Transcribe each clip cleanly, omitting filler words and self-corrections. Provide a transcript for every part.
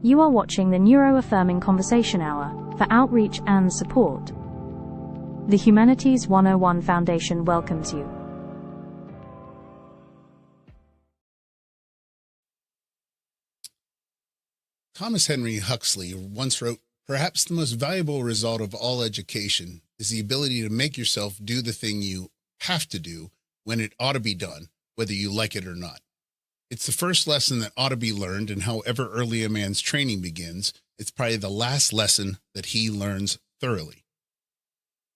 You are watching the Neuro-Affirming Conversation Hour for outreach and support. The Humanities 101 Foundation welcomes you. Thomas Henry Huxley once wrote, "Perhaps the most valuable result of all education is the ability to make yourself do the thing you have to do when it ought to be done, whether you like it or not. It's the first lesson that ought to be learned, and however early a man's training begins, it's probably the last lesson that he learns thoroughly."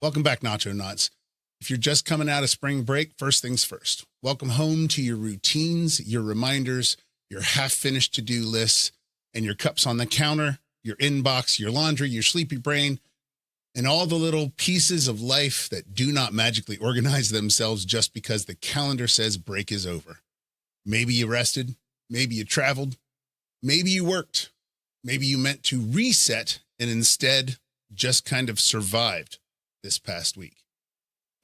Welcome back, Nacho Knots. If you're just coming out of spring break, first things first. Welcome home to your routines, your reminders, your half-finished to-do lists, and your cups on the counter, your inbox, your laundry, your sleepy brain, and all the little pieces of life that do not magically organize themselves just because the calendar says break is over. Maybe you rested, maybe you traveled, maybe you worked, maybe you meant to reset and instead just kind of survived this past week.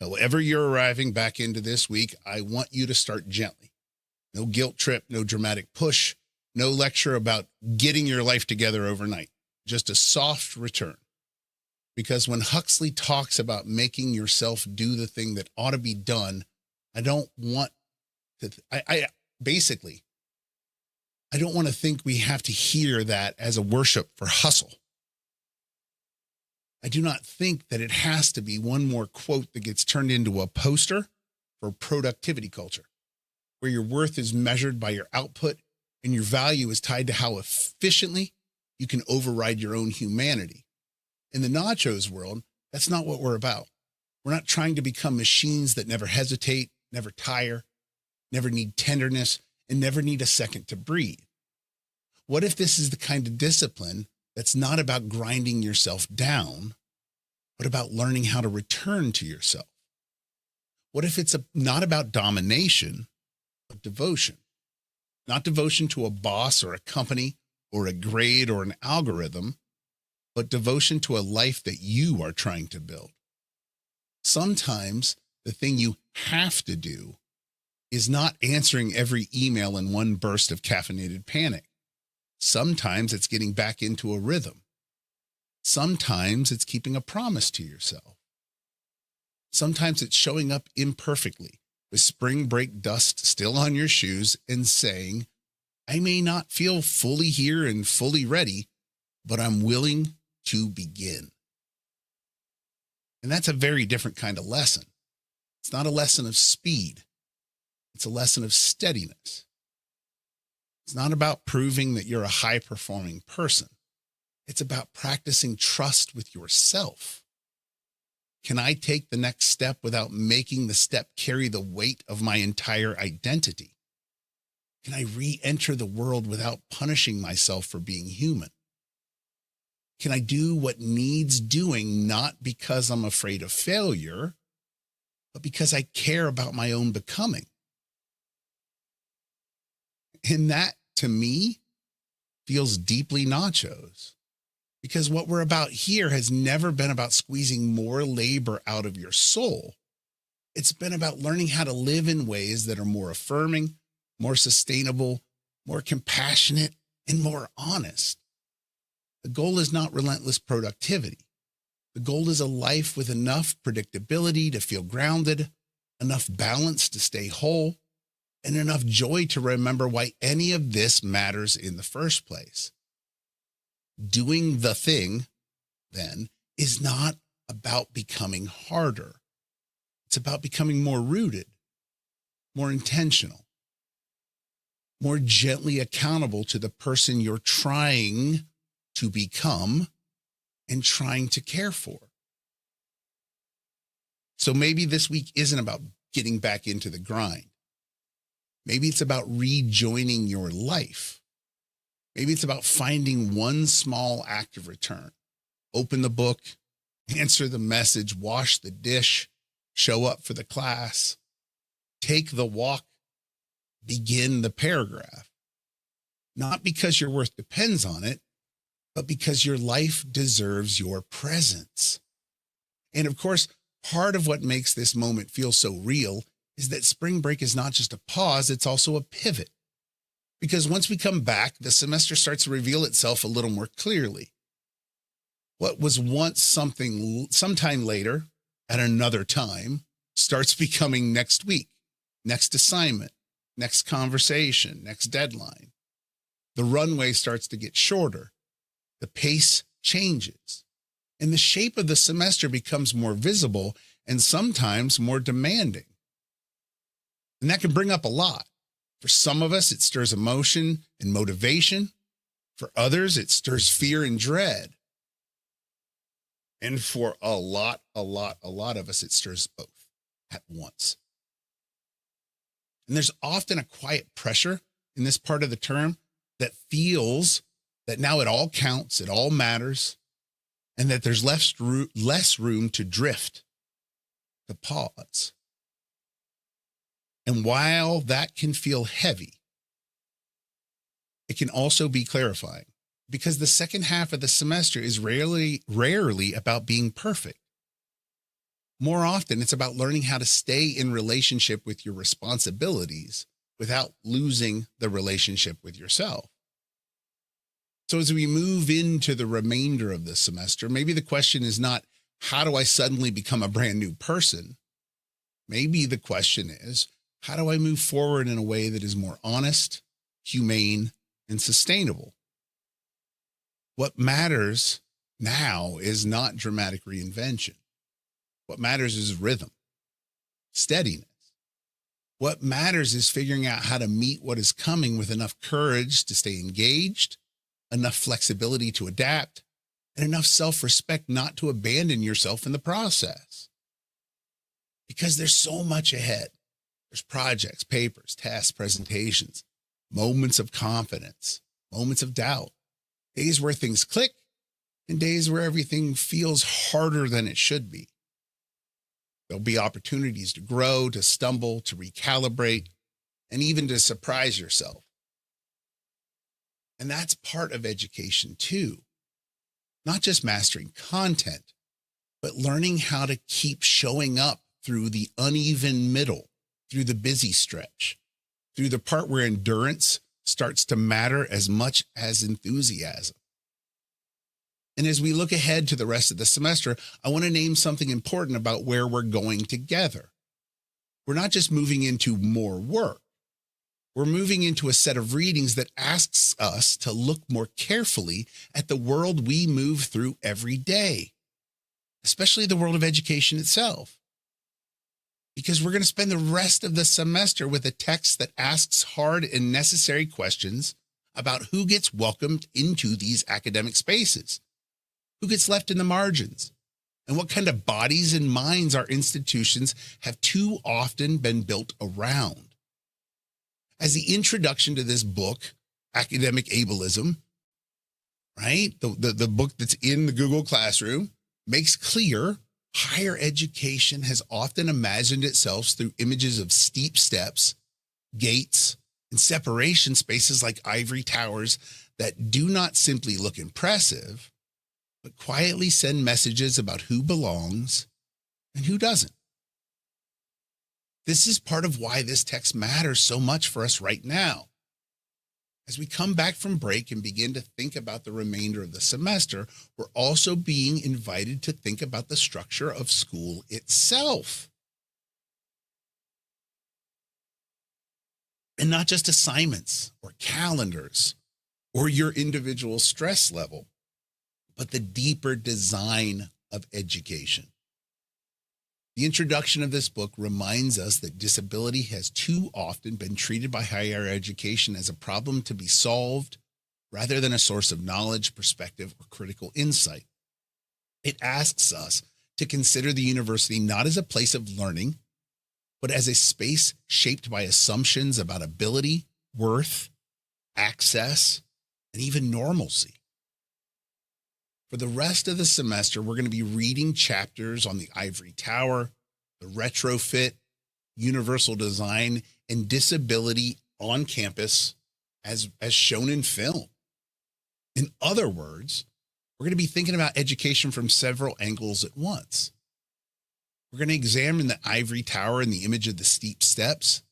However you're arriving back into this week, I want you to start gently. No guilt trip, no dramatic push, no lecture about getting your life together overnight. Just a soft return. Because when Huxley talks about making yourself do the thing that ought to be done, I don't want to, I don't want to think we have to hear that as a worship for hustle. I do not think that it has to be one more quote that gets turned into a poster for productivity culture, where your worth is measured by your output and your value is tied to how efficiently you can override your own humanity. In the nachos world, that's not what we're about. We're not trying to become machines that never hesitate, never tire, never need tenderness, and never need a second to breathe. What if this is the kind of discipline that's not about grinding yourself down, but about learning how to return to yourself? What if it's not about domination, but devotion? Not devotion to a boss or a company or a grade or an algorithm, but devotion to a life that you are trying to build. Sometimes the thing you have to do is not answering every email in one burst of caffeinated panic. Sometimes it's getting back into a rhythm. Sometimes it's keeping a promise to yourself. Sometimes it's showing up imperfectly with spring break dust still on your shoes and saying, "I may not feel fully here and fully ready, but I'm willing to begin." And that's a very different kind of lesson. It's not a lesson of speed. It's a lesson of steadiness. It's not about proving that you're a high-performing person. It's about practicing trust with yourself. Can I take the next step without making the step carry the weight of my entire identity? Can I re-enter the world without punishing myself for being human? Can I do what needs doing, not because I'm afraid of failure, but because I care about my own becoming? And that, to me, feels deeply nachos. Because what we're about here has never been about squeezing more labor out of your soul. It's been about learning how to live in ways that are more affirming, more sustainable, more compassionate, and more honest. The goal is not relentless productivity. The goal is a life with enough predictability to feel grounded, enough balance to stay whole, and enough joy to remember why any of this matters in the first place. Doing the thing, then, is not about becoming harder. It's about becoming more rooted, more intentional, more gently accountable to the person you're trying to become and trying to care for. So maybe this week isn't about getting back into the grind. Maybe it's about rejoining your life. Maybe it's about finding one small act of return. Open the book, answer the message, wash the dish, show up for the class, take the walk, begin the paragraph. Not because your worth depends on it, but because your life deserves your presence. And of course, part of what makes this moment feel so real is that spring break is not just a pause, it's also a pivot. Because once we come back, the semester starts to reveal itself a little more clearly. What was once something sometime later at another time starts becoming next week, next assignment, next conversation, next deadline. The runway starts to get shorter. The pace changes. And the shape of the semester becomes more visible and sometimes more demanding. And that can bring up a lot. For some of us, it stirs emotion and motivation. For others, it stirs fear and dread. And for a lot of us, it stirs both at once. And there's often a quiet pressure in this part of the term that feels that now it all counts, it all matters, and that there's less room to drift, to pause. And while that can feel heavy, it can also be clarifying, because the second half of the semester is rarely about being perfect. More often, it's about learning how to stay in relationship with your responsibilities without losing the relationship with yourself. So as we move into the remainder of the semester, maybe the question is not, how do I suddenly become a brand new person? Maybe the question is, how do I move forward in a way that is more honest, humane, and sustainable? What matters now is not dramatic reinvention. What matters is rhythm, steadiness. What matters is figuring out how to meet what is coming with enough courage to stay engaged, enough flexibility to adapt, and enough self-respect not to abandon yourself in the process. Because there's so much ahead. There's projects, papers, tests, presentations, moments of confidence, moments of doubt, days where things click, and days where everything feels harder than it should be. There'll be opportunities to grow, to stumble, to recalibrate, and even to surprise yourself. And that's part of education too. Not just mastering content, but learning how to keep showing up through the uneven middle, through the busy stretch, through the part where endurance starts to matter as much as enthusiasm. And as we look ahead to the rest of the semester, I want to name something important about where we're going together. We're not just moving into more work. We're moving into a set of readings that asks us to look more carefully at the world we move through every day, especially the world of education itself. Because we're going to spend the rest of the semester with a text that asks hard and necessary questions about who gets welcomed into these academic spaces, who gets left in the margins, and what kind of bodies and minds our institutions have too often been built around. As the introduction to this book, Academic Ableism, right? The book that's in the Google Classroom makes clear, higher education has often imagined itself through images of steep steps, gates, and separation spaces like ivory towers that do not simply look impressive, but quietly send messages about who belongs and who doesn't. This is part of why this text matters so much for us right now. As we come back from break and begin to think about the remainder of the semester, we're also being invited to think about the structure of school itself. And not just assignments or calendars or your individual stress level, but the deeper design of education. The introduction of this book reminds us that disability has too often been treated by higher education as a problem to be solved rather than a source of knowledge, perspective, or critical insight. It asks us to consider the university not as a place of learning, but as a space shaped by assumptions about ability, worth, access, and even normalcy. For the rest of the semester, we're going to be reading chapters on the ivory tower, the retrofit, universal design, and disability on campus as shown in film. In other words, we're going to be thinking about education from several angles at once. We're going to examine the ivory tower and the image of the steep steps,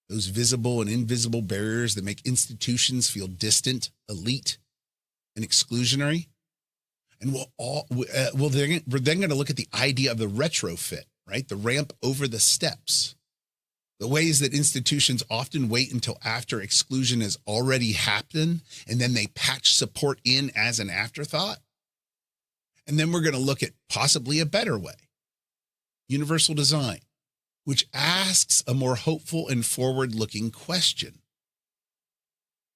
those visible and invisible barriers that make institutions feel distant, elite, and exclusionary. And we're then going to look at the idea of the retrofit, right? The ramp over the steps. The ways that institutions often wait until after exclusion has already happened, and then they patch support in as an afterthought. And then we're going to look at possibly a better way, universal design, which asks a more hopeful and forward-looking question.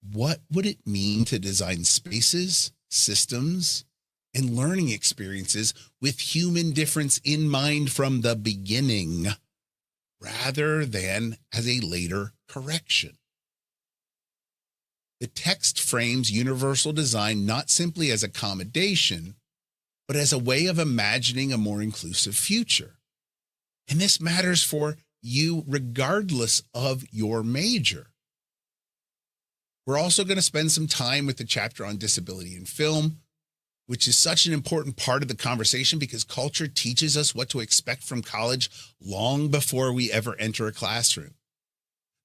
What would it mean to design spaces, systems, and learning experiences with human difference in mind from the beginning, rather than as a later correction? The text frames universal design not simply as accommodation, but as a way of imagining a more inclusive future. And this matters for you regardless of your major. We're also going to spend some time with the chapter on disability in film, which is such an important part of the conversation because culture teaches us what to expect from college long before we ever enter a classroom.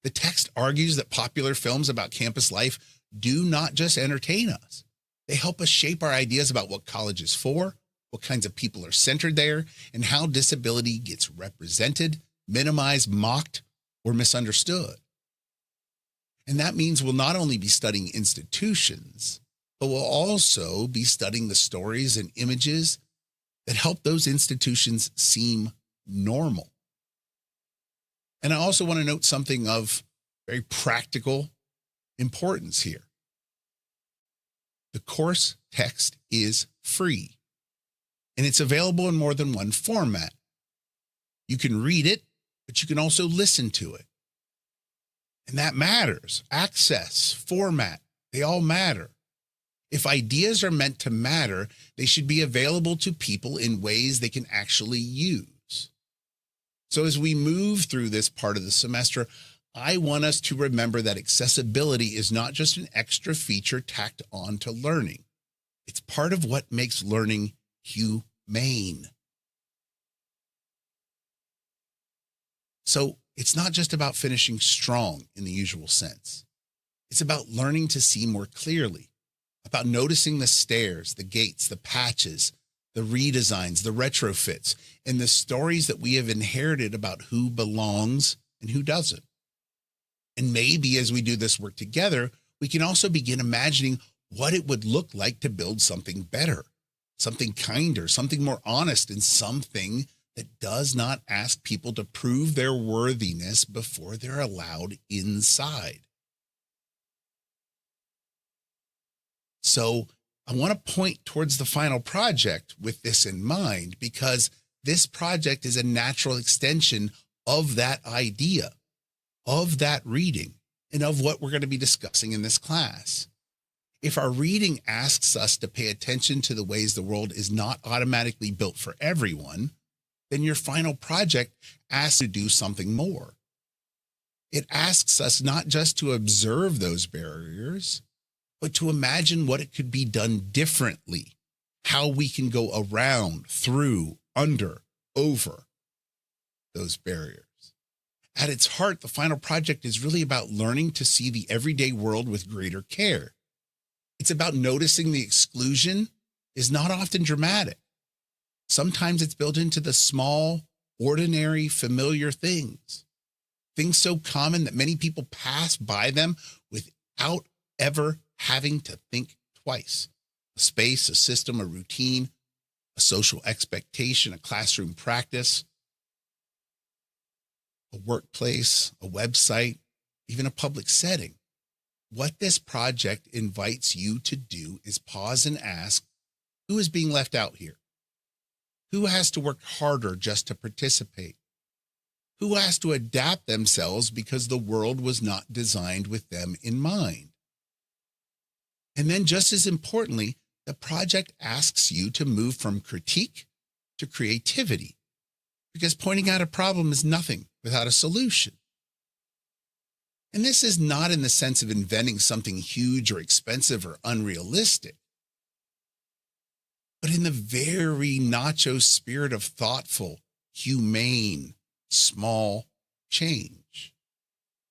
The text argues that popular films about campus life do not just entertain us. They help us shape our ideas about what college is for, what kinds of people are centered there, and how disability gets represented, minimized, mocked, or misunderstood. And that means we'll not only be studying institutions, but we'll also be studying the stories and images that help those institutions seem normal. And I also want to note something of very practical importance here. The course text is free, and it's available in more than one format. You can read it, but you can also listen to it. And that matters. Access, format, they all matter. If ideas are meant to matter, they should be available to people in ways they can actually use. So as we move through this part of the semester, I want us to remember that accessibility is not just an extra feature tacked on to learning. It's part of what makes learning humane. So it's not just about finishing strong in the usual sense. It's about learning to see more clearly, about noticing the stairs, the gates, the patches, the redesigns, the retrofits, and the stories that we have inherited about who belongs and who doesn't. And maybe as we do this work together, we can also begin imagining what it would look like to build something better, something kinder, something more honest, and something that does not ask people to prove their worthiness before they're allowed inside. So I want to point towards the final project with this in mind, because this project is a natural extension of that idea, of that reading, and of what we're going to be discussing in this class. If our reading asks us to pay attention to the ways the world is not automatically built for everyone, then your final project asks you to do something more. It asks us not just to observe those barriers, but to imagine what it could be done differently, how we can go around, through, under, over those barriers. At its heart, the final project is really about learning to see the everyday world with greater care. It's about noticing the exclusion is not often dramatic. Sometimes it's built into the small, ordinary, familiar things. Things so common that many people pass by them without ever having to think twice. A space, a system, a routine, a social expectation, a classroom practice, a workplace, a website, even a public setting. What this project invites you to do is pause and ask, who is being left out here? Who has to work harder just to participate? Who has to adapt themselves because the world was not designed with them in mind? And then, just as importantly, the project asks you to move from critique to creativity, because pointing out a problem is nothing without a solution. And this is not in the sense of inventing something huge or expensive or unrealistic, but in the very NACHOS spirit of thoughtful, humane, small change.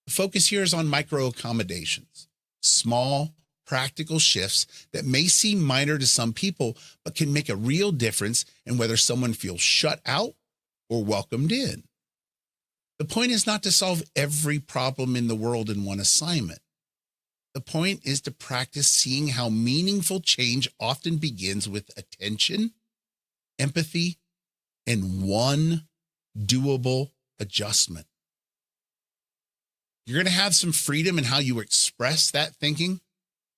The focus here is on micro-accommodations, small, practical shifts that may seem minor to some people, but can make a real difference in whether someone feels shut out or welcomed in. The point is not to solve every problem in the world in one assignment. The point is to practice seeing how meaningful change often begins with attention, empathy, and one doable adjustment. You're going to have some freedom in how you express that thinking.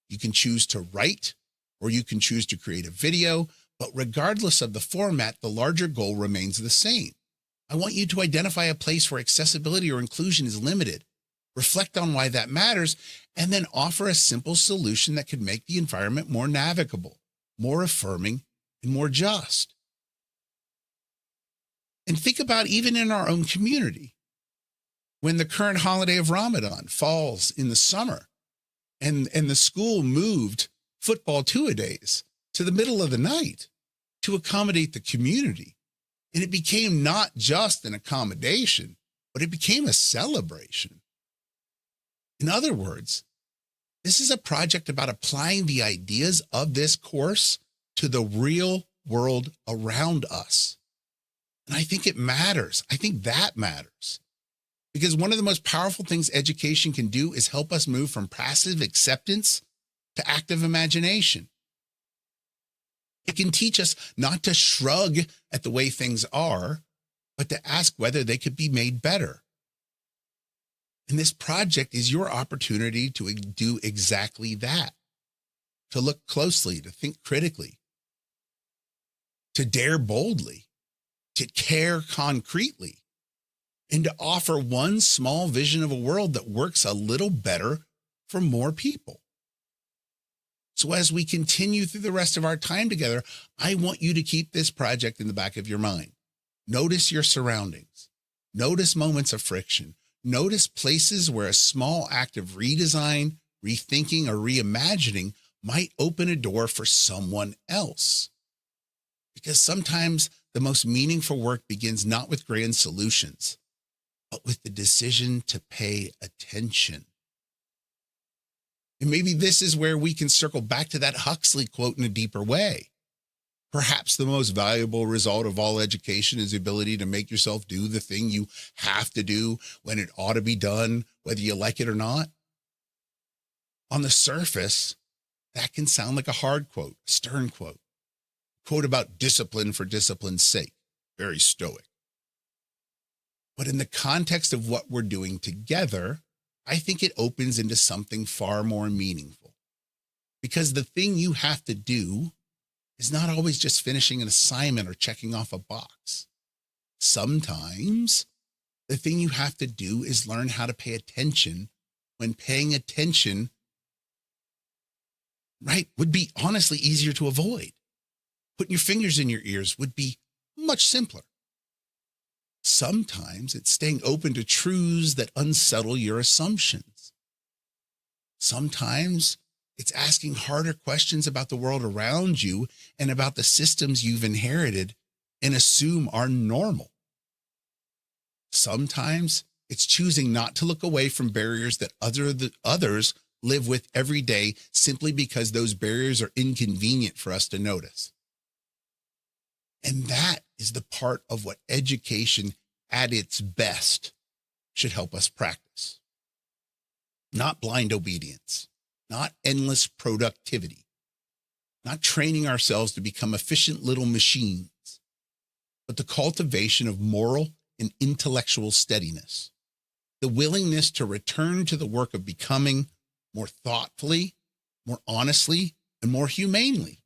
You can choose to write, or you can choose to create a video, but regardless of the format, the larger goal remains the same. I want you to identify a place where accessibility or inclusion is limited, reflect on why that matters, and then offer a simple solution that could make the environment more navigable, more affirming, and more just. And think about even in our own community, when the current holiday of Ramadan falls in the summer and the school moved football two-a-days to the middle of the night to accommodate the community. And it became not just an accommodation, but it became a celebration. In other words, this is a project about applying the ideas of this course to the real world around us. And I think it matters. I think that matters. Because one of the most powerful things education can do is help us move from passive acceptance to active imagination. It can teach us not to shrug at the way things are, but to ask whether they could be made better. And this project is your opportunity to do exactly that, to look closely, to think critically, to dare boldly, to care concretely, and to offer one small vision of a world that works a little better for more people. So as we continue through the rest of our time together, I want you to keep this project in the back of your mind. Notice your surroundings. Notice moments of friction. Notice places where a small act of redesign, rethinking, or reimagining might open a door for someone else. Because sometimes the most meaningful work begins not with grand solutions, but with the decision to pay attention. And maybe this is where we can circle back to that Huxley quote in a deeper way. Perhaps the most valuable result of all education is the ability to make yourself do the thing you have to do when it ought to be done, whether you like it or not. On the surface, that can sound like a hard quote, a stern quote, a quote about discipline for discipline's sake, very stoic. But in the context of what we're doing together, I think it opens into something far more meaningful. Because the thing you have to do is not always just finishing an assignment or checking off a box. Sometimes the thing you have to do is learn how to pay attention when paying attention, right, would be honestly easier to avoid. Putting your fingers in your ears would be much simpler. Sometimes it's staying open to truths that unsettle your assumptions. Sometimes it's asking harder questions about the world around you and about the systems you've inherited and assume are normal. Sometimes it's choosing not to look away from barriers that others live with every day simply because those barriers are inconvenient for us to notice. And that is the part of what education at its best should help us practice. Not blind obedience, not endless productivity, not training ourselves to become efficient little machines, but the cultivation of moral and intellectual steadiness, the willingness to return to the work of becoming more thoughtfully, more honestly, and more humanely.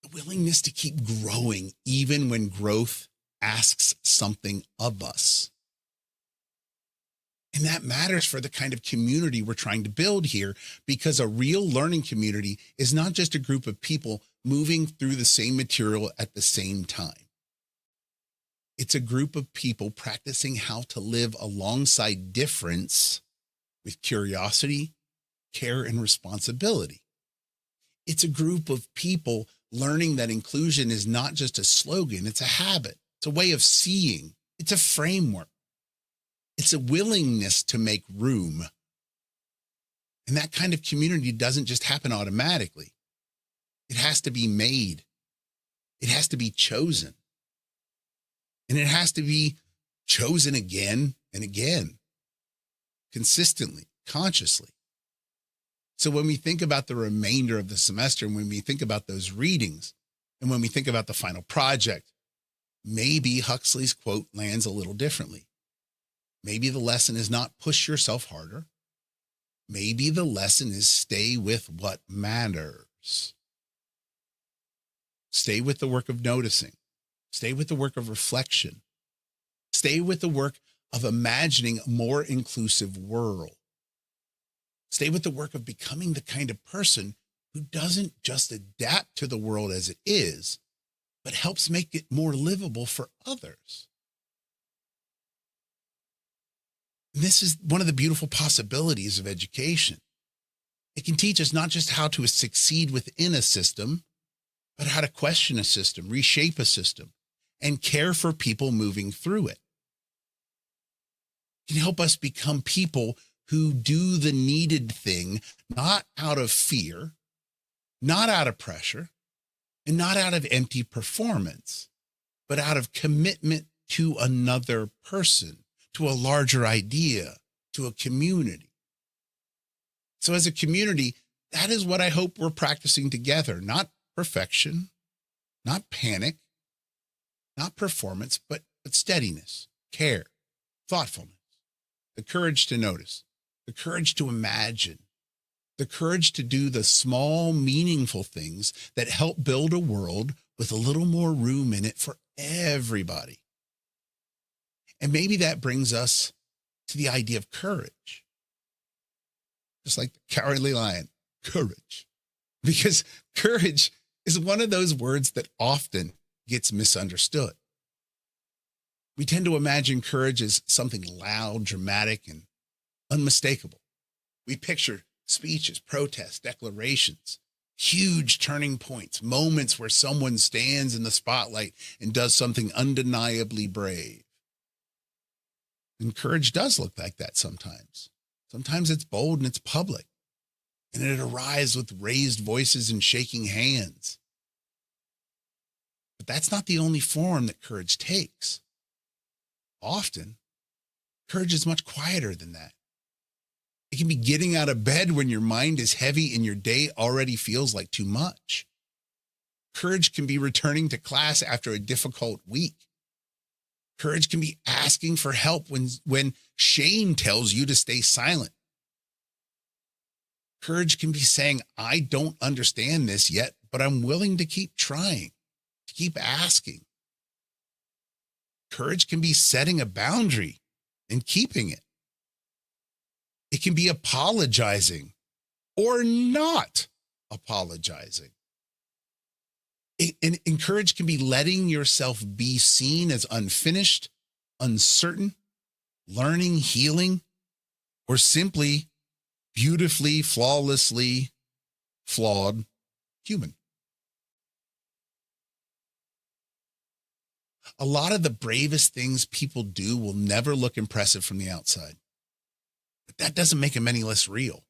The willingness to keep growing even when growth asks something of us. And that matters for the kind of community we're trying to build here, because a real learning community is not just a group of people moving through the same material at the same time. It's a group of people practicing how to live alongside difference with curiosity, care, and responsibility. It's a group of people learning that inclusion is not just a slogan, it's a habit, It's a way of seeing. It's a framework. It's a willingness to make room. And that kind of community doesn't just happen automatically. It has to be made. It has to be chosen. And it has to be chosen again and again, consistently, consciously. So when we think about the remainder of the semester, and when we think about those readings, and when we think about the final project, maybe Huxley's quote lands a little differently. Maybe the lesson is not push yourself harder. Maybe the lesson is stay with what matters. Stay with the work of noticing. Stay with the work of reflection. Stay with the work of imagining a more inclusive world. Stay with the work of becoming the kind of person who doesn't just adapt to the world as it is, but helps make it more livable for others. And this is one of the beautiful possibilities of education. It can teach us not just how to succeed within a system, but how to question a system, reshape a system, and care for people moving through it. It can help us become people who do the needed thing, not out of fear, not out of pressure, and not out of empty performance, but out of commitment to another person, to a larger idea, to a community. So as a community, that is what I hope we're practicing together, not perfection, not panic, not performance, but steadiness, care, thoughtfulness, the courage to notice, the courage to imagine, the courage to do the small, meaningful things that help build a world with a little more room in it for everybody. And maybe that brings us to the idea of courage. Just like the cowardly lion, courage. Because courage is one of those words that often gets misunderstood. We tend to imagine courage as something loud, dramatic, and unmistakable. We picture speeches, protests, declarations, huge turning points, moments where someone stands in the spotlight and does something undeniably brave. And courage does look like that sometimes. Sometimes it's bold and it's public, and it arrives with raised voices and shaking hands. But that's not the only form that courage takes. Often, courage is much quieter than that. It can be getting out of bed when your mind is heavy and your day already feels like too much. Courage can be returning to class after a difficult week. Courage can be asking for help when shame tells you to stay silent. Courage can be saying, I don't understand this yet, but I'm willing to keep trying, to keep asking. Courage can be setting a boundary and keeping it. It can be apologizing or not apologizing. And courage can be letting yourself be seen as unfinished, uncertain, learning, healing, or simply beautifully, flawlessly flawed human. A lot of the bravest things people do will never look impressive from the outside. But that doesn't make them any less real.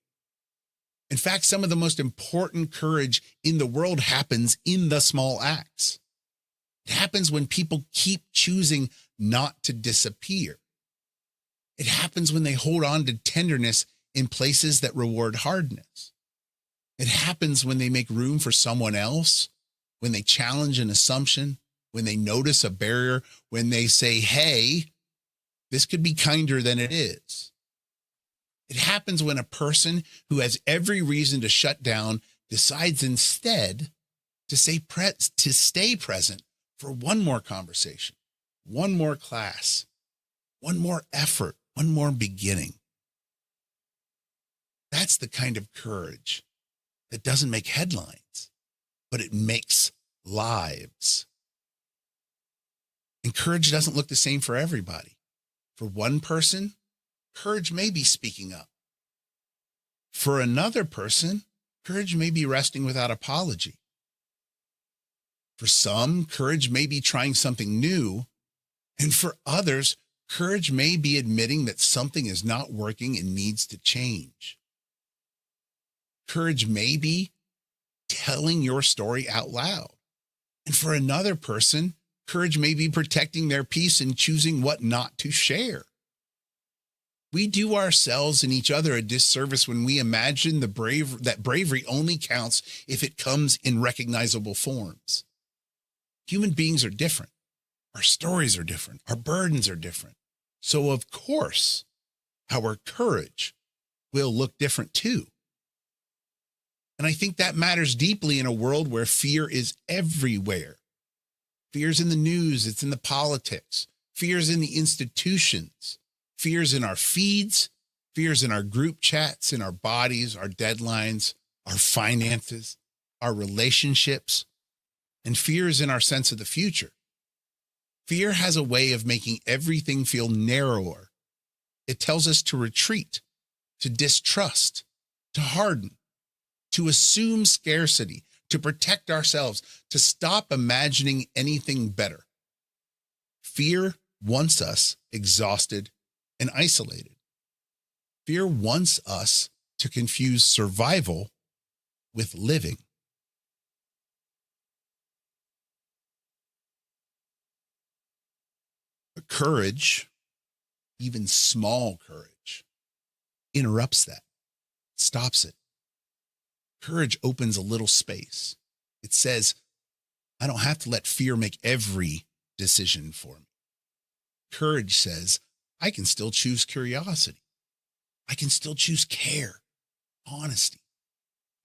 In fact, some of the most important courage in the world happens in the small acts. It happens when people keep choosing not to disappear. It happens when they hold on to tenderness in places that reward hardness. It happens when they make room for someone else, when they challenge an assumption, when they notice a barrier, when they say, hey, this could be kinder than it is. It happens when a person who has every reason to shut down decides instead to stay present for one more conversation, one more class, one more effort, one more beginning. That's the kind of courage that doesn't make headlines, but it makes lives. And courage doesn't look the same for everybody. For one person, courage may be speaking up. For another person, courage may be resting without apology. For some, courage may be trying something new And for others, courage may be admitting that something is not working and needs to change. Courage may be telling your story out loud. And for another person, courage may be protecting their peace and choosing what not to share. We do ourselves and each other a disservice when we imagine that bravery only counts if it comes in recognizable forms. Human beings are different. Our stories are different. Our burdens are different. So, of course, our courage will look different too. And I think that matters deeply in a world where fear is everywhere. Fear's in the news. It's in the politics. Fear's in the institutions. Fear's in our feeds. Fear's in our group chats, in our bodies, our deadlines, our finances, our relationships. And fear is in our sense of the future. Fear has a way of making everything feel narrower. It tells us to retreat, to distrust, to harden, to assume scarcity, to protect ourselves, to stop imagining anything better. Fear wants us exhausted and isolated. Fear wants us to confuse survival with living. But courage, even small courage, interrupts that, stops it. Courage opens a little space. It says, I don't have to let fear make every decision for me. Courage says, I can still choose curiosity. I can still choose care, honesty.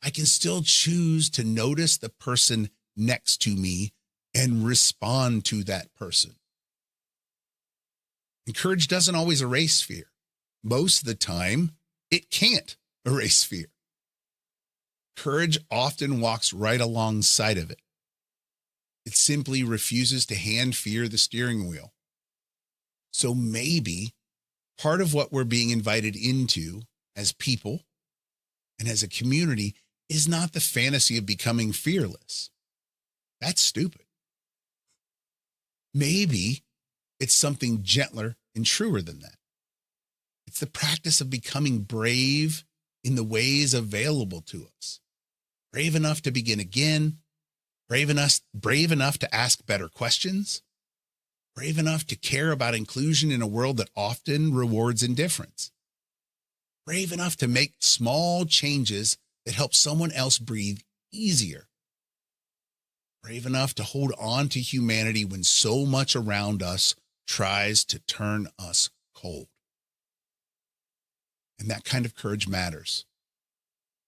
I can still choose to notice the person next to me and respond to that person. And courage doesn't always erase fear. Most of the time, it can't erase fear. Courage often walks right alongside of it. It simply refuses to hand fear the steering wheel. So maybe part of what we're being invited into as people and as a community is not the fantasy of becoming fearless. That's stupid. Maybe it's something gentler and truer than that. It's the practice of becoming brave in the ways available to us. Brave enough to begin again, brave enough to ask better questions, brave enough to care about inclusion in a world that often rewards indifference, brave enough to make small changes that help someone else breathe easier, brave enough to hold on to humanity when so much around us tries to turn us cold. And that kind of courage matters.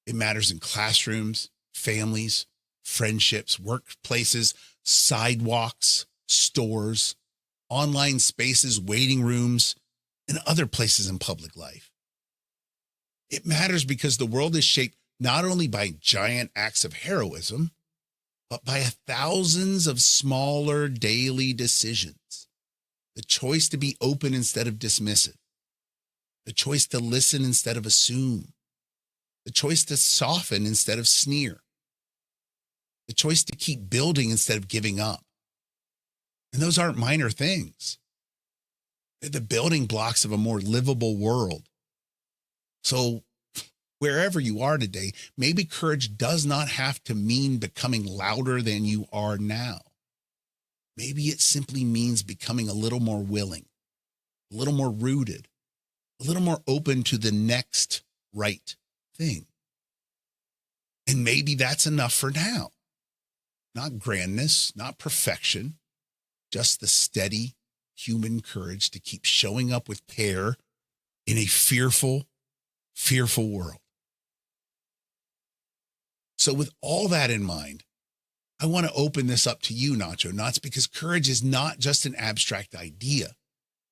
It matters in classrooms, families, friendships, workplaces, sidewalks, stores, online spaces, waiting rooms, and other places in public life. It matters because the world is shaped not only by giant acts of heroism, but by thousands of smaller daily decisions. The choice to be open instead of dismissive. The choice to listen instead of assume. The choice to soften instead of sneer. The choice to keep building instead of giving up. And those aren't minor things. They're the building blocks of a more livable world. So wherever you are today, maybe courage does not have to mean becoming louder than you are now. Maybe it simply means becoming a little more willing, a little more rooted, a little more open to the next right thing. And maybe that's enough for now. Not grandness, not perfection, just the steady human courage to keep showing up with care in a fearful, fearful world. So with all that in mind, I want to open this up to you, Nacho Knots, because courage is not just an abstract idea.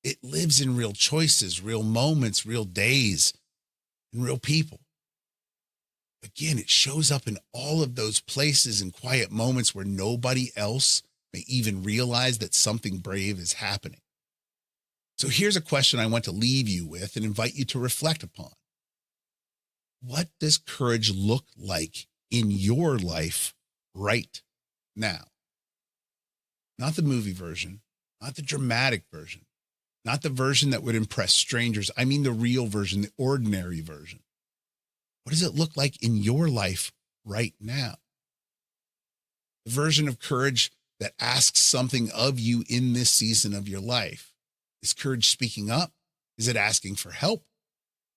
It lives in real choices, real moments, real days, and real people. Again, it shows up in all of those places and quiet moments where nobody else may even realize that something brave is happening. So here's a question I want to leave you with and invite you to reflect upon. What does courage look like in your life right now? Not the movie version, not the dramatic version, not the version that would impress strangers. I mean the real version, the ordinary version. What does it look like in your life right now? The version of courage that asks something of you in this season of your life. Is courage speaking up? Is it asking for help?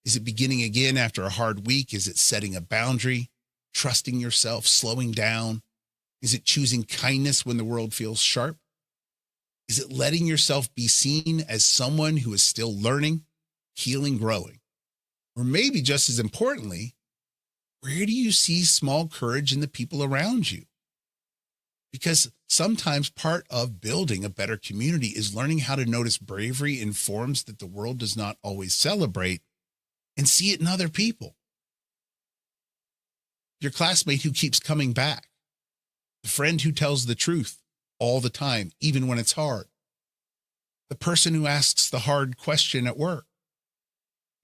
Is it beginning again after a hard week? Is it setting a boundary, trusting yourself, slowing down? Is it choosing kindness when the world feels sharp? Is it letting yourself be seen as someone who is still learning, healing, growing? Or maybe just as importantly, where do you see small courage in the people around you? Because sometimes part of building a better community is learning how to notice bravery in forms that the world does not always celebrate and see it in other people. Your classmate who keeps coming back, the friend who tells the truth all the time, even when it's hard, the person who asks the hard question at work,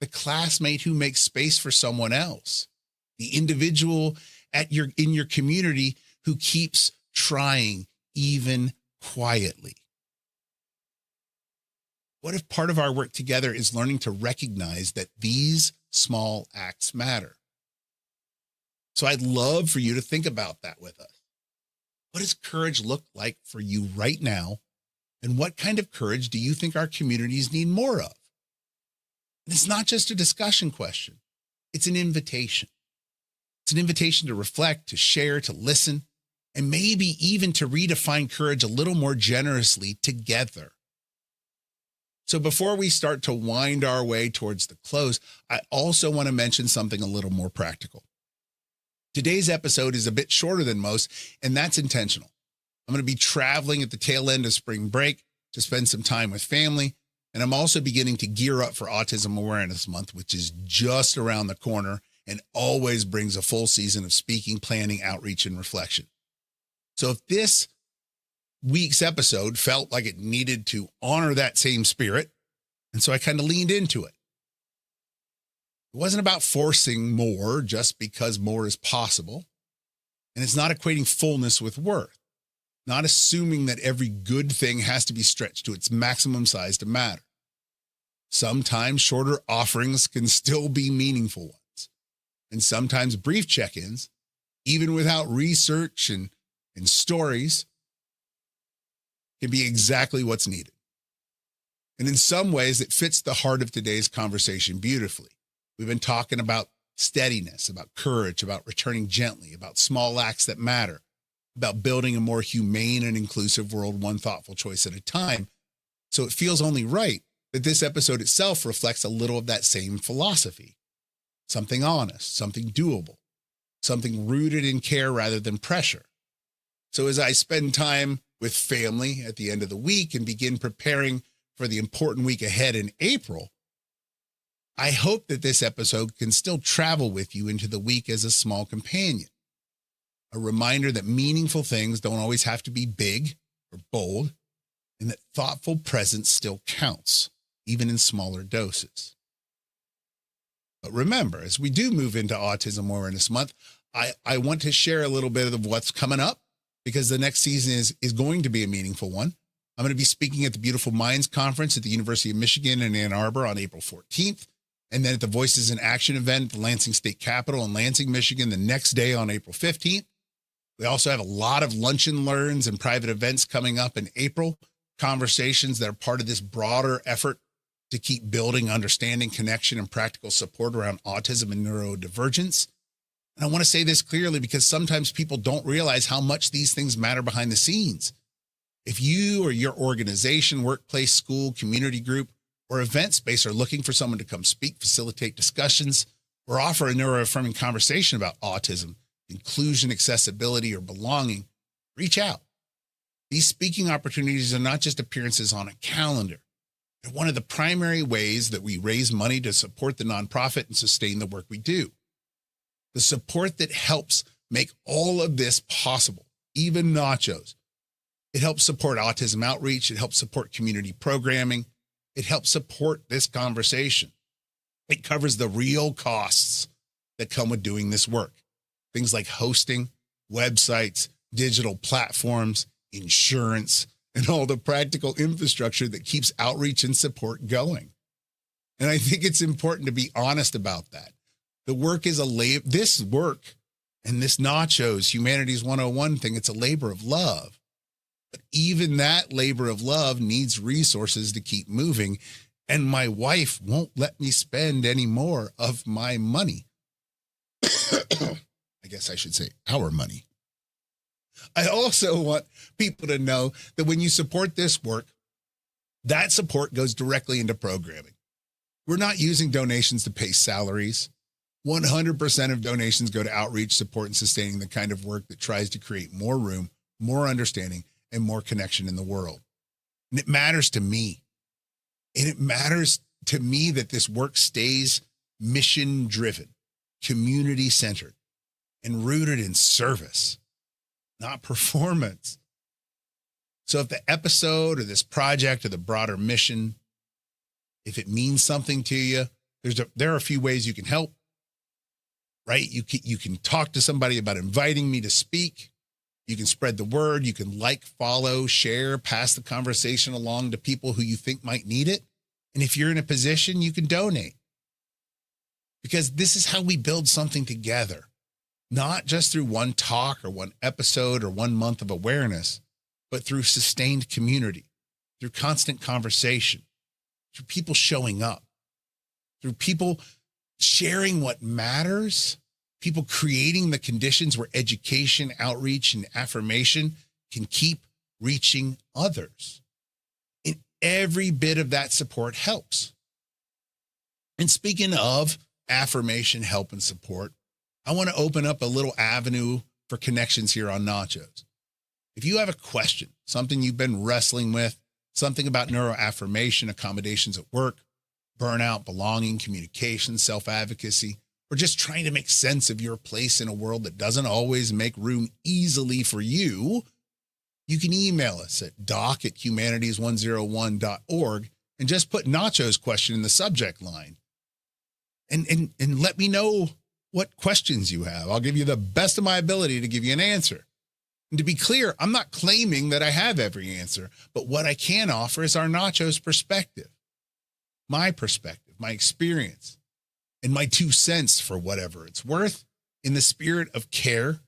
the classmate who makes space for someone else, the individual in your community who keeps trying, even quietly. What if part of our work together is learning to recognize that these small acts matter? So I'd love for you to think about that with us. What does courage look like for you right now? And what kind of courage do you think our communities need more of? And it's not just a discussion question. It's an invitation. It's an invitation to reflect, to share, to listen, and maybe even to redefine courage a little more generously together. So before we start to wind our way towards the close, I also want to mention something a little more practical. Today's episode is a bit shorter than most, and that's intentional. I'm going to be traveling at the tail end of spring break to spend some time with family, and I'm also beginning to gear up for Autism Awareness Month, which is just around the corner and always brings a full season of speaking, planning, outreach, and reflection. So if this week's episode felt like it needed to honor that same spirit, and so I kind of leaned into it. It wasn't about forcing more just because more is possible. And it's not equating fullness with worth, not assuming that every good thing has to be stretched to its maximum size to matter. Sometimes shorter offerings can still be meaningful ones. And sometimes brief check-ins, even without research and stories, can be exactly what's needed. And in some ways, it fits the heart of today's conversation beautifully. We've been talking about steadiness, about courage, about returning gently, about small acts that matter, about building a more humane and inclusive world, one thoughtful choice at a time. So it feels only right that this episode itself reflects a little of that same philosophy. Something honest, something doable, something rooted in care rather than pressure. So as I spend time with family at the end of the week and begin preparing for the important week ahead in April, I hope that this episode can still travel with you into the week as a small companion. A reminder that meaningful things don't always have to be big or bold, and that thoughtful presence still counts, even in smaller doses. But remember, as we do move into Autism Awareness Month, I want to share a little bit of what's coming up, because the next season is going to be a meaningful one. I'm going to be speaking at the Beautiful Minds Conference at the University of Michigan in Ann Arbor on April 14th, and then at the Voices in Action event at the Lansing State Capitol in Lansing, Michigan, the next day on April 15th. We also have a lot of lunch and learns and private events coming up in April, conversations that are part of this broader effort to keep building understanding, connection, and practical support around autism and neurodivergence. And I want to say this clearly because sometimes people don't realize how much these things matter behind the scenes. If you or your organization, workplace, school, community group, or event space are looking for someone to come speak, facilitate discussions, or offer a neuroaffirming conversation about autism, inclusion, accessibility, or belonging, reach out. These speaking opportunities are not just appearances on a calendar. They're one of the primary ways that we raise money to support the nonprofit and sustain the work we do. The support that helps make all of this possible, even NACHOS. It helps support autism outreach. It helps support community programming. It helps support this conversation. It covers the real costs that come with doing this work. Things like hosting, websites, digital platforms, insurance, and all the practical infrastructure that keeps outreach and support going. And I think it's important to be honest about that. The work is this work and this NACHOS Humanities 101 thing, it's a labor of love. But even that labor of love needs resources to keep moving. And my wife won't let me spend any more of my money. I guess I should say our money. I also want people to know that when you support this work, that support goes directly into programming. We're not using donations to pay salaries. 100% of donations go to outreach, support, and sustaining the kind of work that tries to create more room, more understanding, and more connection in the world. And it matters to me. And it matters to me that this work stays mission-driven, community-centered, and rooted in service, not performance. So if the episode or this project or the broader mission, if it means something to you, there are a few ways you can help, right? You can talk to somebody about inviting me to speak. You can spread the word. You can like, follow, share, pass the conversation along to people who you think might need it. And if you're in a position, you can donate. Because this is how we build something together, not just through one talk or one episode or 1 month of awareness, but through sustained community, through constant conversation, through people showing up, through people sharing what matters, people creating the conditions where education, outreach, and affirmation can keep reaching others. And every bit of that support helps. And speaking of affirmation, help, and support, I want to open up a little avenue for connections here on NACHOS. If you have a question, something you've been wrestling with, something about neuroaffirmation, accommodations at work, burnout, belonging, communication, self-advocacy, or just trying to make sense of your place in a world that doesn't always make room easily for you, you can email us at doc@humanities101.org and just put NACHOS question in the subject line. And let me know what questions you have. I'll give you the best of my ability to give you an answer. And to be clear, I'm not claiming that I have every answer, but what I can offer is our NACHOS perspective, my experience, and my 2 cents for whatever it's worth in the spirit of care,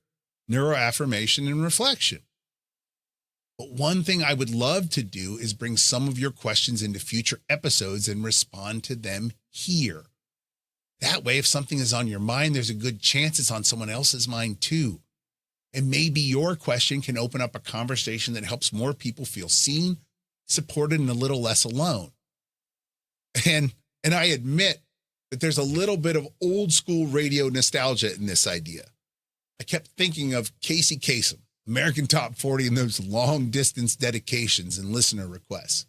neuroaffirmation, and reflection. But one thing I would love to do is bring some of your questions into future episodes and respond to them here. That way, if something is on your mind, there's a good chance it's on someone else's mind too. And maybe your question can open up a conversation that helps more people feel seen, supported, and a little less alone. And I admit that there's a little bit of old school radio nostalgia in this idea. I kept thinking of Casey Kasem, American Top 40, and those long distance dedications and listener requests.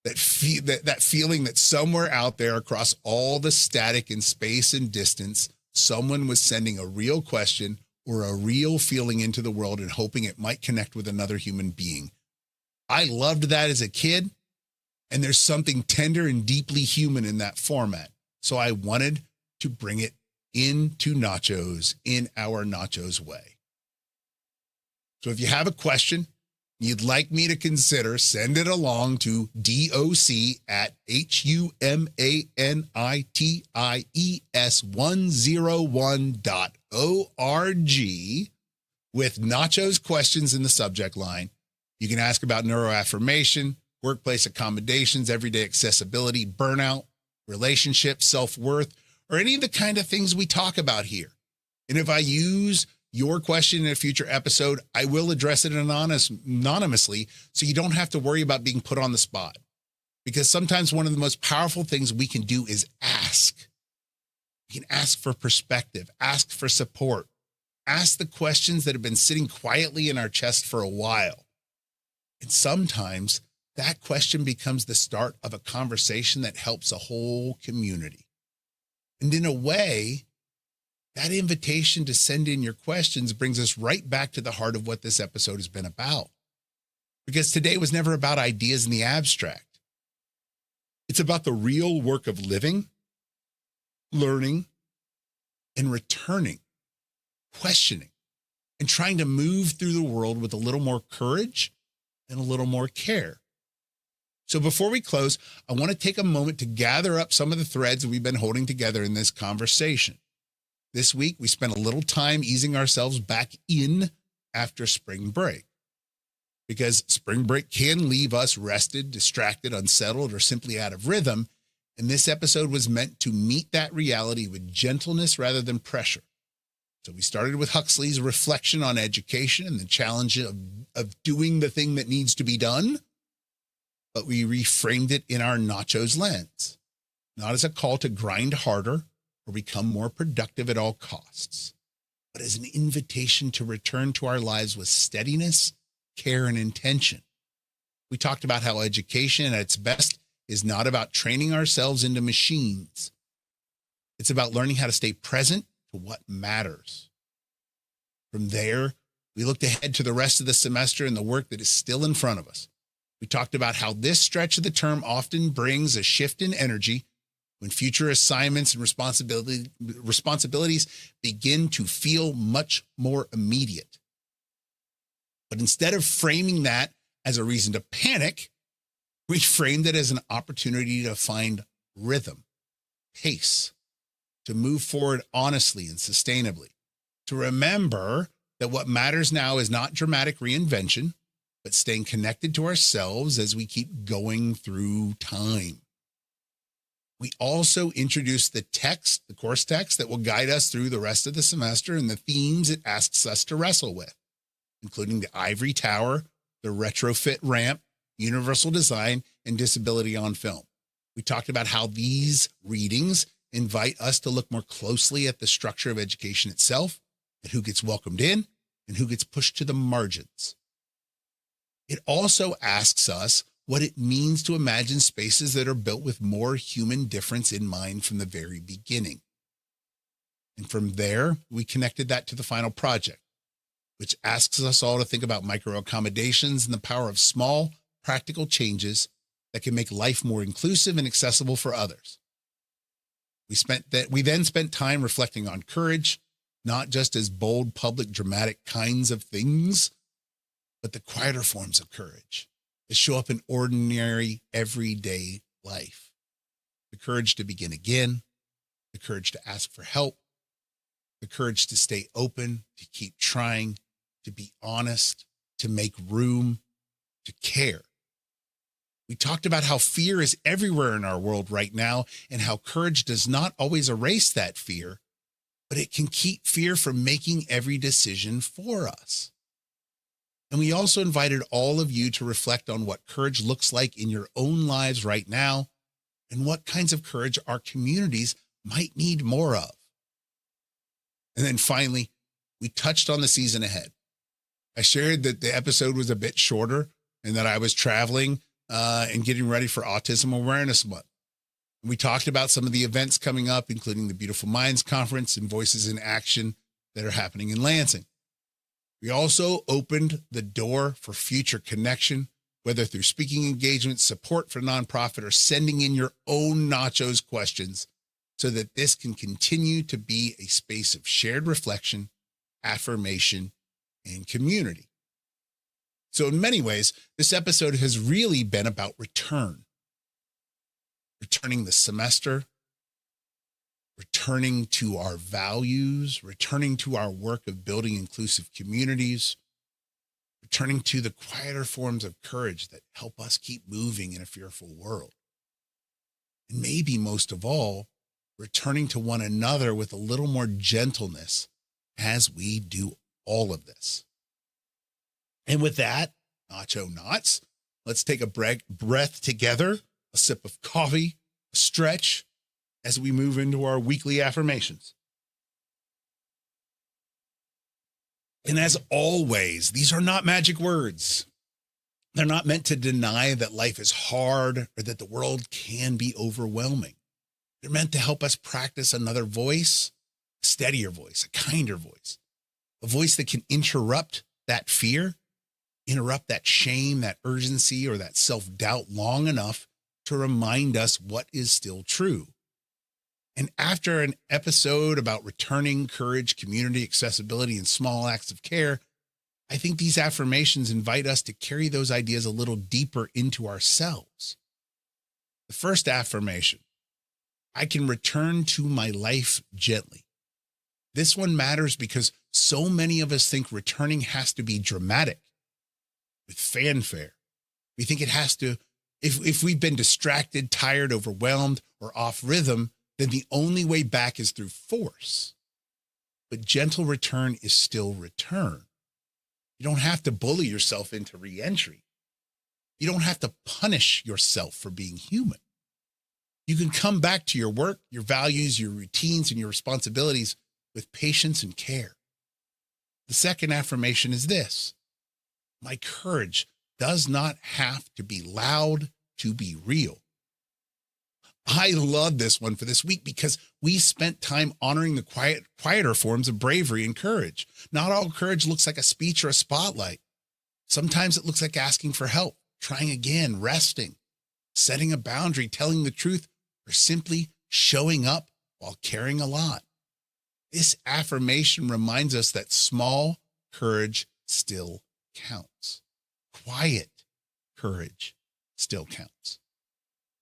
That feeling that somewhere out there across all the static in space and distance, someone was sending a real question or a real feeling into the world and hoping it might connect with another human being. I loved that as a kid, and there's something tender and deeply human in that format. So I wanted to bring it into NACHOS in our NACHOS way. So if you have a question you'd like me to consider, send it along to doc@humanities101.org with NACHOS questions in the subject line. You can ask about neuroaffirmation, workplace accommodations, everyday accessibility, burnout, relationships, self-worth, or any of the kind of things we talk about here. And if I use your question in a future episode, I will address it anonymously, so you don't have to worry about being put on the spot. Because sometimes one of the most powerful things we can do is ask. You can ask for perspective, ask for support, ask the questions that have been sitting quietly in our chest for a while. And sometimes that question becomes the start of a conversation that helps a whole community. And in a way, that invitation to send in your questions brings us right back to the heart of what this episode has been about. Because today was never about ideas in the abstract. It's about the real work of living, learning, and returning, questioning, and trying to move through the world with a little more courage and a little more care. So before we close, I want to take a moment to gather up some of the threads that we've been holding together in this conversation. This week, we spent a little time easing ourselves back in after spring break, because spring break can leave us rested, distracted, unsettled, or simply out of rhythm. And this episode was meant to meet that reality with gentleness rather than pressure. So we started with Huxley's reflection on education and the challenge of doing the thing that needs to be done, but we reframed it in our NACHOS lens, not as a call to grind harder or become more productive at all costs, but as an invitation to return to our lives with steadiness, care, and intention. We talked about how education at its best is not about training ourselves into machines. It's about learning how to stay present to what matters. From there, we looked ahead to the rest of the semester and the work that is still in front of us. We talked about how this stretch of the term often brings a shift in energy when future assignments and responsibilities begin to feel much more immediate. But instead of framing that as a reason to panic, we framed it as an opportunity to find rhythm, pace, to move forward honestly and sustainably, to remember that what matters now is not dramatic reinvention, but staying connected to ourselves as we keep going through time. We also introduced the course text that will guide us through the rest of the semester and the themes it asks us to wrestle with, including the ivory tower, the retrofit ramp, universal design, and disability on film. We talked about how these readings invite us to look more closely at the structure of education itself, at who gets welcomed in and who gets pushed to the margins. It also asks us what it means to imagine spaces that are built with more human difference in mind from the very beginning. And from there, we connected that to the final project, which asks us all to think about micro-accommodations and the power of small, practical changes that can make life more inclusive and accessible for others. We then spent time reflecting on courage, not just as bold, public, dramatic kinds of things, but the quieter forms of courage that show up in ordinary, everyday life. The courage to begin again, the courage to ask for help, the courage to stay open, to keep trying, to be honest, to make room, to care. We talked about how fear is everywhere in our world right now and how courage does not always erase that fear, but it can keep fear from making every decision for us. And we also invited all of you to reflect on what courage looks like in your own lives right now and what kinds of courage our communities might need more of. And then finally, we touched on the season ahead. I shared that the episode was a bit shorter and that I was traveling and getting ready for Autism Awareness Month. And we talked about some of the events coming up, including the Beautiful Minds Conference and Voices in Action that are happening in Lansing. We also opened the door for future connection, whether through speaking engagements, support for nonprofit, or sending in your own NACHOS questions so that this can continue to be a space of shared reflection, affirmation, and community. So in many ways, this episode has really been about returning the semester, returning to our values, returning to our work of building inclusive communities, returning to the quieter forms of courage that help us keep moving in a fearful world. And maybe most of all, returning to one another with a little more gentleness as we do all of this. And with that, Nacho Knots, let's take a breath together, a sip of coffee, a stretch, as we move into our weekly affirmations. And as always, these are not magic words. They're not meant to deny that life is hard or that the world can be overwhelming. They're meant to help us practice another voice, a steadier voice, a kinder voice, a voice that can interrupt that fear, interrupt that shame, that urgency, or that self-doubt long enough to remind us what is still true. And after an episode about returning courage, community, accessibility, and small acts of care, I think these affirmations invite us to carry those ideas a little deeper into ourselves. The first affirmation, I can return to my life gently. This one matters because so many of us think returning has to be dramatic, with fanfare. We think it has to, if we've been distracted, tired, overwhelmed, or off rhythm, then the only way back is through force. But gentle return is still return. You don't have to bully yourself into re-entry. You don't have to punish yourself for being human. You can come back to your work, your values, your routines, and your responsibilities with patience and care. The second affirmation is this: my courage does not have to be loud to be real. I love this one for this week because we spent time honoring the quieter forms of bravery and courage. Not all courage looks like a speech or a spotlight. Sometimes it looks like asking for help, trying again, resting, setting a boundary, telling the truth, or simply showing up while caring a lot. This affirmation reminds us that small courage still counts. Quiet courage still counts.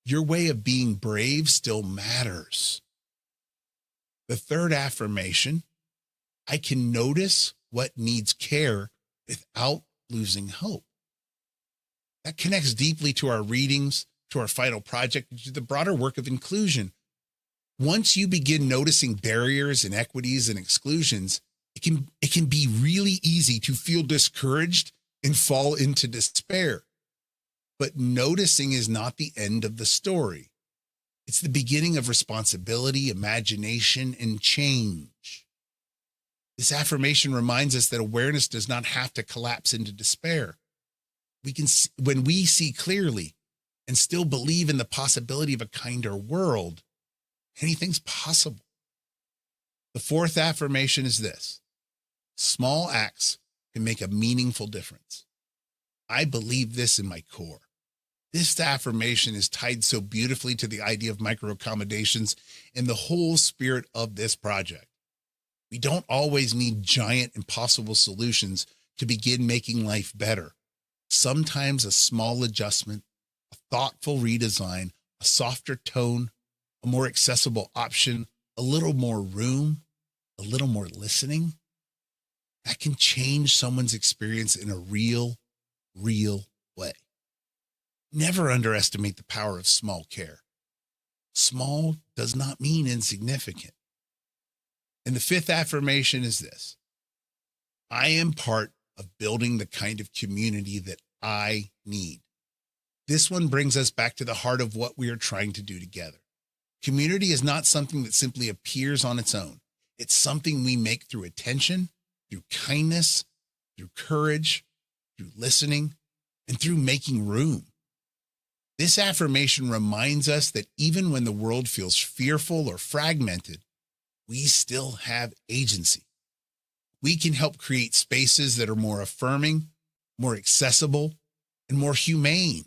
Your way of being brave still matters. The third affirmation, I can notice what needs care without losing hope. That connects deeply to our readings, to our final project, to the broader work of inclusion. Once you begin noticing barriers, inequities, and exclusions, it can be really easy to feel discouraged and fall into despair. But noticing is not the end of the story. It's the beginning of responsibility, imagination, and change. This affirmation reminds us that awareness does not have to collapse into despair. When we see clearly and still believe in the possibility of a kinder world, anything's possible. The fourth affirmation is this: small acts can make a meaningful difference. I believe this in my core. This affirmation is tied so beautifully to the idea of micro-accommodations and the whole spirit of this project. We don't always need giant, impossible solutions to begin making life better. Sometimes a small adjustment, a thoughtful redesign, a softer tone, a more accessible option, a little more room, a little more listening, that can change someone's experience in a real way. Never underestimate the power of small care. Small does not mean insignificant. And the fifth affirmation is this: I am part of building the kind of community that I need. This one brings us back to the heart of what we are trying to do together. Community is not something that simply appears on its own. It's something we make through attention, through kindness, through courage, through listening, and through making room. This affirmation reminds us that even when the world feels fearful or fragmented, we still have agency. We can help create spaces that are more affirming, more accessible, and more humane.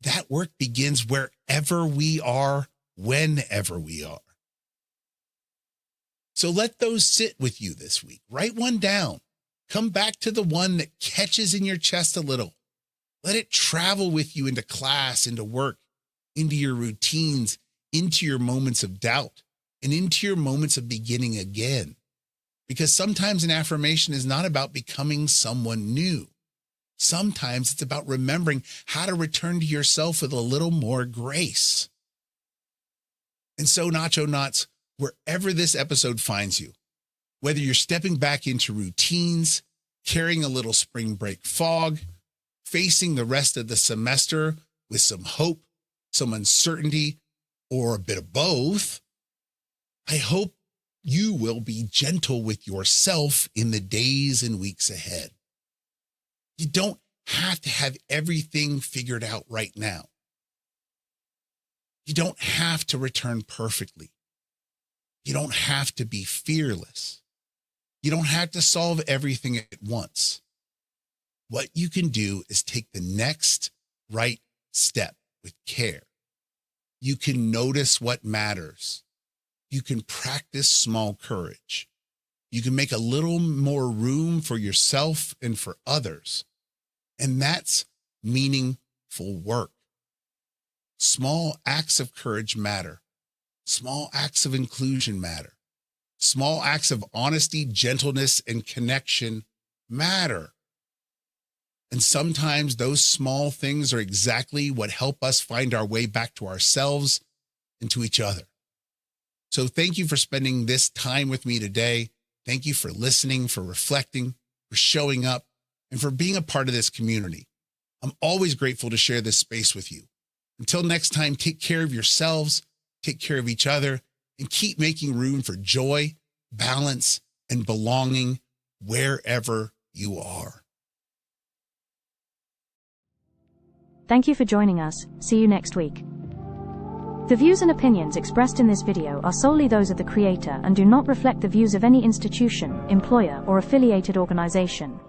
That work begins wherever we are, whenever we are. So let those sit with you this week. Write one down. Come back to the one that catches in your chest a little. Let it travel with you into class, into work, into your routines, into your moments of doubt, and into your moments of beginning again. Because sometimes an affirmation is not about becoming someone new. Sometimes it's about remembering how to return to yourself with a little more grace. And so, Nacho Knots, wherever this episode finds you, whether you're stepping back into routines, carrying a little spring break fog, facing the rest of the semester with some hope, some uncertainty, or a bit of both, I hope you will be gentle with yourself in the days and weeks ahead. You don't have to have everything figured out right now. You don't have to return perfectly. You don't have to be fearless. You don't have to solve everything at once. What you can do is take the next right step with care. You can notice what matters. You can practice small courage. you can make a little more room for yourself and for others. And that's meaningful work. Small acts of courage matter. Small acts of inclusion matter. Small acts of honesty, gentleness, and connection matter. And sometimes those small things are exactly what help us find our way back to ourselves and to each other. So thank you for spending this time with me today. Thank you for listening, for reflecting, for showing up, and for being a part of this community. I'm always grateful to share this space with you. Until next time, take care of yourselves, take care of each other, and keep making room for joy, balance, and belonging wherever you are. Thank you for joining us. See you next week. The views and opinions expressed in this video are solely those of the creator and do not reflect the views of any institution, employer, or affiliated organization.